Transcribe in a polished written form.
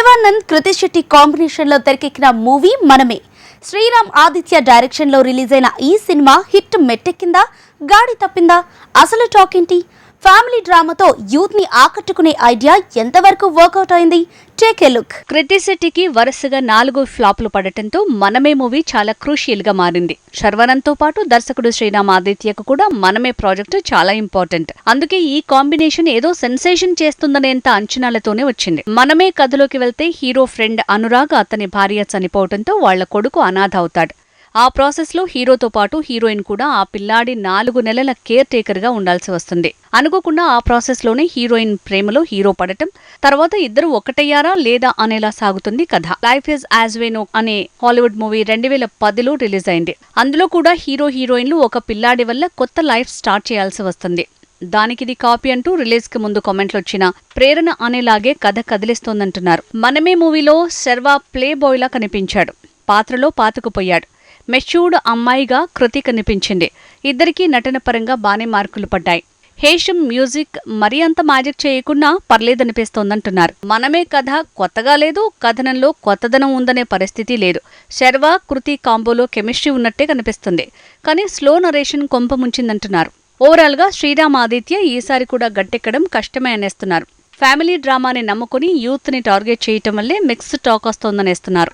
శర్వానంద్ కృతి Shetty combination లో తెరకెక్కిన movie మనమే. శ్రీరామ్ ఆదిత్య డైరెక్షన్ లో రిలీజ్ అయిన ఈ సినిమా హిట్ మెట్టెక్కిందా, గాడి తప్పిందా? అసలు టాక్ ఏంటి? ఫ్యామిలీ డ్రామాతో యూత్ ని ఆకట్టుకునే ఐడియా ఎంతవరకు వర్కౌట్ అయింది? Take a look. కృతి శెట్టికి వరుసగా 4 ఫ్లాపులు పడటంతో మనమే మూవీ చాలా క్రూషియల్ గా మారింది. శర్వానంద్ తో పాటు దర్శకుడు శ్రీరామ్ ఆదిత్యకు కూడా మనమే ప్రాజెక్టు చాలా ఇంపార్టెంట్. అందుకే ఈ కాంబినేషన్ ఏదో సెన్సేషన్ చేస్తుందనేంత అంచనాలతోనే వచ్చింది. మనమే కథలోకి వెళ్తే హీరో ఫ్రెండ్ అనురాగ్ అతని భార్య చనిపోవడంతో వాళ్ల కొడుకు అనాథ అవుతాడు. ఆ ప్రాసెస్ లో హీరోతో పాటు హీరోయిన్ కూడా ఆ పిల్లాడి 4 నెలల కేర్ టేకర్ గా ఉండాల్సి వస్తుంది. అనుకోకుండా ఆ ప్రాసెస్ లోనే హీరోయిన్ ప్రేమలో హీరో పడటం, తర్వాత ఇద్దరు ఒకటయ్యారా లేదా అనేలా సాగుతుంది కథ. Life is as we know అనే హాలీవుడ్ మూవీ 2010లో రిలీజ్ అయింది. అందులో కూడా హీరో హీరోయిన్లు ఒక పిల్లాడి వల్ల కొత్త లైఫ్ స్టార్ట్ చేయాల్సి వస్తుంది. దానికిది కాపీ అంటూ రిలీజ్ కి ముందు కామెంట్లు వచ్చిన ప్రేరణ అనేలాగే కథ కదిలిస్తోందంటున్నారు. మనమే మూవీలో శర్వా ప్లే బాయ్ లా కనిపించాడు. పాత్రలో పాతుకుపోయాడు. మెచ్యూర్డ్ అమ్మాయిగా కృతి కనిపించింది. ఇద్దరికీ నటన పరంగా బానే మార్కులు పడ్డాయి. హేషం మ్యూజిక్ మరీ అంత మ్యాజిక్ చేయకున్నా పర్లేదనిపిస్తోందంటున్నారు. మనమే కథ కొత్తగా లేదు, కథనంలో కొత్తదనం ఉందనే పరిస్థితి లేదు. శర్వా కృతి కాంబోలో కెమిస్ట్రీ ఉన్నట్టే కనిపిస్తుంది. కానీ స్లో నరేషన్ కొంప ముంచిందంటున్నారు. ఓవరాల్ గా శ్రీరామ్ ఆదిత్య ఈసారి కూడా గట్టెక్కడం కష్టమే అనేస్తున్నారు. ఫ్యామిలీ డ్రామాని నమ్ముకుని యూత్ ని టార్గెట్ చేయటం వల్లే మిక్స్డ్ టాక్ వస్తోందనేస్తున్నారు.